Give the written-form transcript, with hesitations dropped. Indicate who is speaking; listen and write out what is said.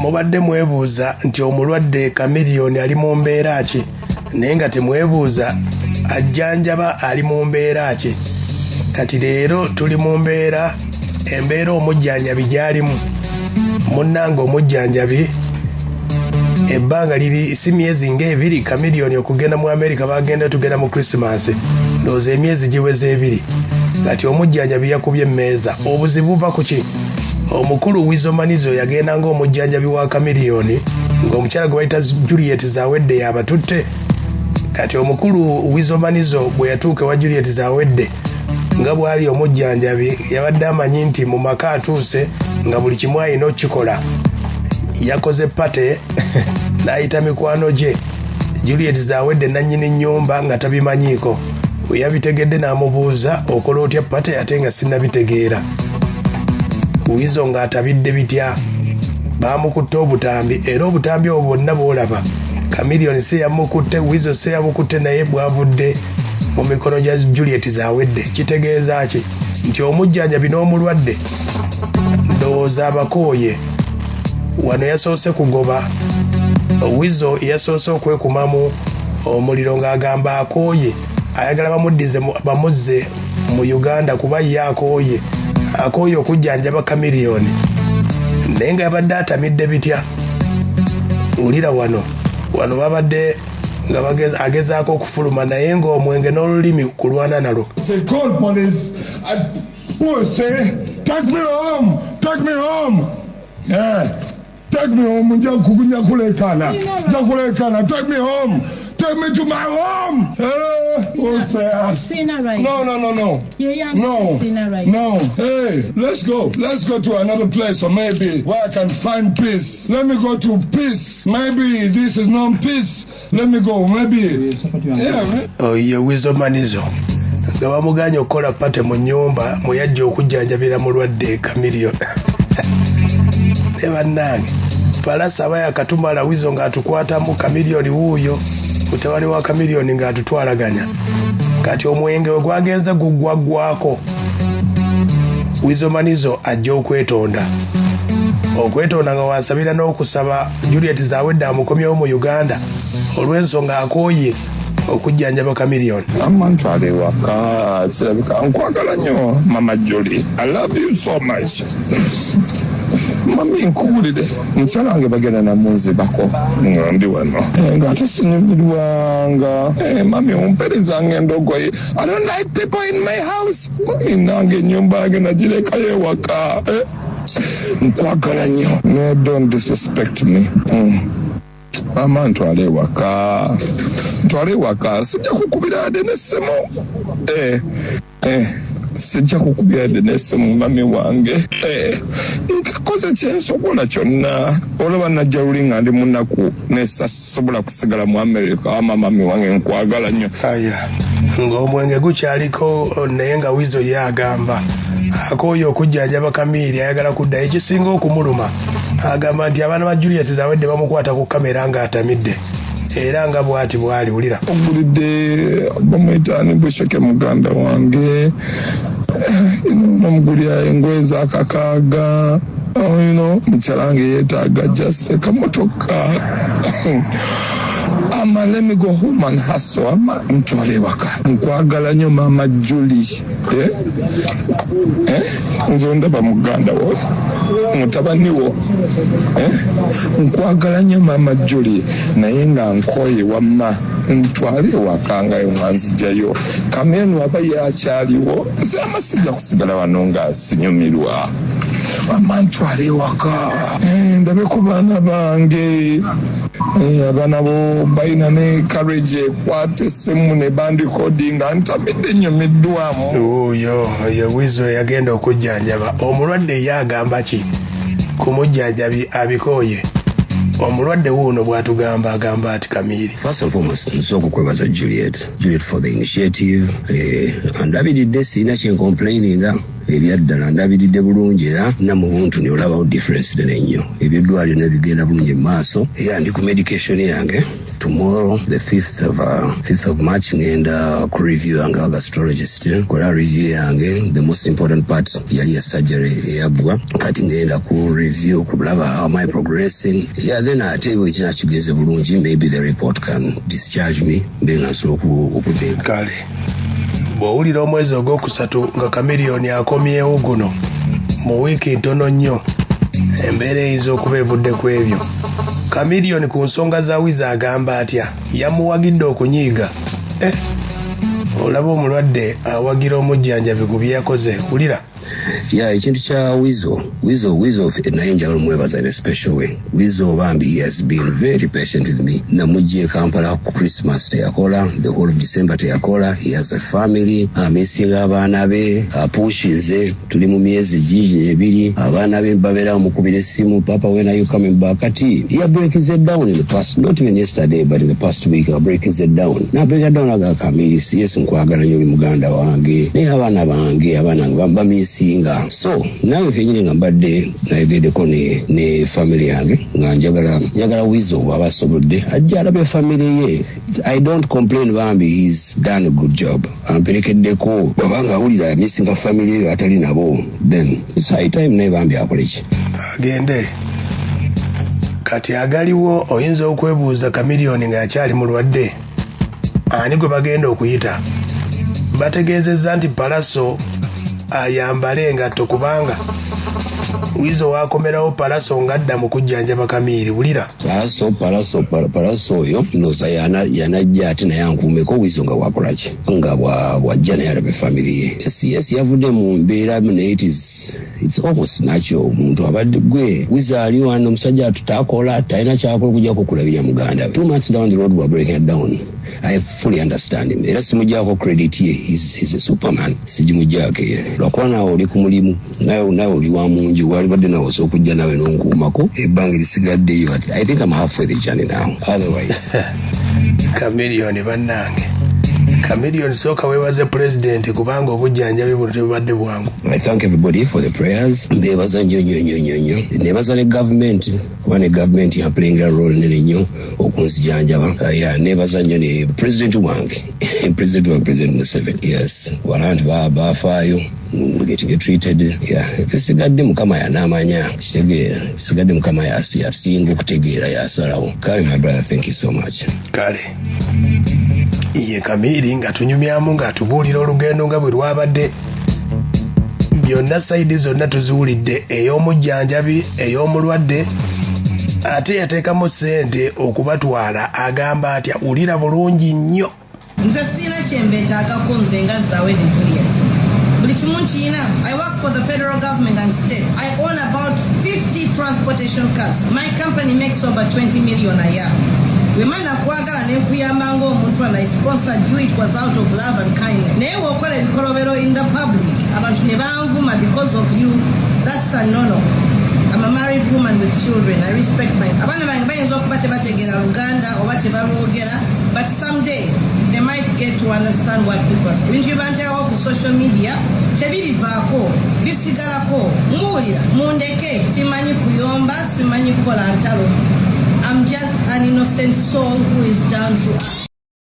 Speaker 1: mubadde mwebuuza nti omulwadde Chameleone ali mu mbeera ki naye nga temwebuuza ajjanjaba ali mu mbeera ki. Kati leero tuli mu embeera omujjanjabi gy'alimu. Munnange omujjanjabi ebbanga liri si myezi ng'ebiri Chameleone okugenda mu America bagenda tugenda mu Christmas. Ndowooza emyezi giweze 2. Kati omujjanjabi yakubye emmeeza. Obuzibu buva ku ki? Omukulu Weasel yagenda ng'omujjanjabi wa Chameleone ng'omukyala gwe bayita Juliet Zawedde yabatutte. Kati omukulu Weasel bwe yatuuka wa Juliet Zawedde nga bwali omujjanjabi yabadde amanyi nti mu maka atuuse nga buli kimu alina okikola. Yakoze pate n'ayita mikwano gye Juliet Zawedde nannyini nnyumba nga tabimanyiiko. We yabitegedde n'amubuuza okola otya pate ate nga sinnabitegeera. Weasel ng'atabidde bitya. Baamukutte obutambi era obutambi obwo bwonna bw'olaba Chameleone se yamukutte, Weasel se yamukutte naye bwavudde mu mikono gya Juliet Zawedde. Kitegeeza ki? Nti omujjanjabi n'omulwadde ndowooza abakooye. Wano yasoose kugoba. Weasel yasoose okwekumamu omuliro ng'agamba akooye ayagala bamuzze mu Uganda kuba ye akooye okujjanjaba Chameleone. Naye nga yabadde atamidde bitya. Wulira wano babadde nga agezaako okufuluma naye ng'omwenge n'olulimi kulwana nalo.
Speaker 2: Take me home, Njakulekana. Take me home. Take me to my home.
Speaker 3: Right.
Speaker 2: No. No. Hey, let's go to another place, or maybe where I can find peace. Let me go to peace. Maybe this is not peace. Let me go. Maybe. Yeah.
Speaker 1: Oh, yeah, Weasel manizo. Nga bamuganya okukola pate mu nnyumba mwe yajja okujjanjabira mulwadde Chameleone. Ne bannange palasa aba yakatumala Weasel ng'atukwatamu Chameleone wuuyo mutabani wa Chameleone ng'atutwalaganya. Kati omwenge we gwagenza guggwaggwako. Weasel manizo ajja okwetonda nga wasabira n'okusaba Juliet Zawedde amukomyewo mu Uganda olw'ensonga akooye okujjanjaba Chameleone.
Speaker 2: Amantwale waka sirabika nkwagala nnyo Mama Julie. I love you so much. Mami nkubulire mukyala wange bagenda namunzibako ndi wano ng'ate sinyumirwanga. Mami omperezanga endogoyi. I don't like people in my house. Mami nange ennyumba yange nagirekayo ewaka. Nkwagala nnyo. No, don't disrespect me. Mama ntwale waka sijja kukubira ade n'essimu. Sijja kukubira ade n'essimu mami wange. Nkakoze kyensobola kyonna. Olaba najja luli nga ndi munaku nesasobola kusigala mu America. Mami wange nkwagala nnyo.
Speaker 1: Aya ng'omwenge gukyaliko naye nga Weasel yagamba akooye okujjanjaba Chameleone ayagala kudda. Ekisinga okumuluma agamba nti abaana ba Juliet Zawedde bamukwata ku kamera ng'atamidde era nga bw'ati bwali. Wulira
Speaker 2: ogulidde bamuyitaani Busheke muganda wange namugulira engoye zakakaaga. Mukyala wange yeetaaga just akamotoka. Let me go home and hustle. Ntwale waka. Nkwagala nnyo Mama Julie. Nze ndaba muganda wo mutabani wo. Nkwagala nnyo Mama Julie naye nga nkooye wamma. Ntwale waka nga nzijjayo. Chameleone aba yakyaliwo. Nze amasijja kusigala wano nga sinyumirwa. Mama ntwale waka. Ndabe ku baana bange. Abaana bo balina ne courage ekwata essimu ne bandikodinga ntamidde nnyumiddwamu.
Speaker 1: Oyo Weasel yagenda okujjanjaba. Omulwadde yagamba ki ku mujjanjabi abikooye? Omulwadde wuuno bw'atugamba agamba ati Chameleone.
Speaker 4: First and foremost, nsooka okwebaza Juliet for the initiative. Ndabiridde sirina kyencomplaininga. Ebyaddala ndabiridde bulungi era namu buntu ne olabawo difference nnyo. Eby'eddwaliro ne bigenda bulungi mu maaso. Era ndi ku medication yange tomorrow, the 5th of March, and review and gastrologist. Kola review yange, the most important part yali surgery yabwa. Kati ngenda ku review kulaba how am I progressing. Yeah, then I tell you which nachigeze bulungi, maybe the report can discharge me. Benga so okubeka.
Speaker 1: Kale. Bw'owulira omwezi ogwokusatu nga Chameleone akomyewo guno mu wiiki ntono nnyo embeera eyinza okuba evudde ku ebyo. Chameleone ku nsonga za Weasel agamba atya yamuwagidde okunyiiga. Olaba omulwadde awagira omujjanjabi ku bye yakoze wulira.
Speaker 4: Yeah, ekintu kya Weasel naye njagala omwebaza in a special way. Weasel bambi he has been very patient with me. Namujje Kampala ku Christmas teyakola, the whole of December teyakola. He has a family, amesinga abaana be, apushinze, tuli mu myezi gigi ebiri, abaana be babeera mukubira essimu, Papa, when are you coming back? Kati, he breaks it down in the past, not even yesterday, but in the past week, he breaks it down. Na break it down aga Chameleone, yes, nkwagala nnyo muganda wange, naye abaana bange, abaana bamyesinga. So nawe kenyine ngambadde nayegeddeko ne family yange nga njagala Weasel bw'aba asobodde ajja alabe family ye. I don't complain bambi, he's done a good job. Amperekeddeko bw'abanga awulira amisinga family ye atali nabo, then it's high time naye bambi akoleki
Speaker 1: agende. Kati agaliwo oyinza okwebuuza Chameleone ng'akyali mulwadde ani gwe bagenda okuyita. Bategeezezza nti Palaso ayambale engatto kubanga Weasel wakomerawo Palaso ng'adda mu kujjanjaba Chameleone wulira. Palaso oyo noza yanajja ate naye ankuumeko Weasel nga wakolaki nga wajja naye alabe family ye. Yes, yavudde mu mbeera naye it's almost natural. Omuntu abadde gwe Weasel ali wano omusajja tutakola talina kyakola okujja kukulabirira muganda we. 2 months down the road we're breaking it down. I fully understand him. Era simujjako credit ye, he's a superman. Sijimujjako ye. Lwakuba nawe oli ku mulimu, nawe oli wa munju, walibadde nawe okujja nawe n'onkuumako ebbanga lisigaddeyo. I think I'm halfway the journey now. Otherwise. Chameleone bannange. Chameleone soka weebaze president kubanga obujjanjabi buno tebubadde bwangu.
Speaker 4: I thank everybody for the prayers. Nebaza nnyo. Nebaza ne government. Kuba ne government ya playing a role nene nnyo okunzijanjaba. Nebaza nnyo ne president wange. President Museveni. Yes. Walanti bafaayo. Getting treated. Yeah. Kisigadde Mukama yanamanya. Kisigadde Mukama yasinga okutegeera yasalawo. Kale my brother, thank you so much.
Speaker 1: Kale. Iye Chameleone nga tunyumyamu nga tubuulira olugendo nga bwe lwabadde. Byonna sayidi zonna tuziwulidde, ey'omujjanjabi, ey'omulwadde, ate yateekamu ssente okubatwala agamba atya wulira bulungi nnyo.
Speaker 3: Nze sina kyembeetaagako nze nga Zawedde Juliet. Buli kimu nkiyina. I work for the federal government and state. I own about 50 transportation cars. My company makes over 20 million a year. Wemana kuagala ne kuyamba ng'omuntu and I sponsored you, it was out of love and kindness. Naye wokola ebikolobero in the public, abantu ne banvuma because of you, that's a no-no. I'm a married woman with children. I respect my... Abaana bange bayinza okuba tebategeera Luganda oba tebalwogera, but someday they might get to understand what people say. Ebintu bye banteekawo ku social media tebirivaako, bisigalako. Muwulira, mundeke, simanyi kuyomba, simanyi kukola ntalo. I'm just an innocent soul who is down to earth.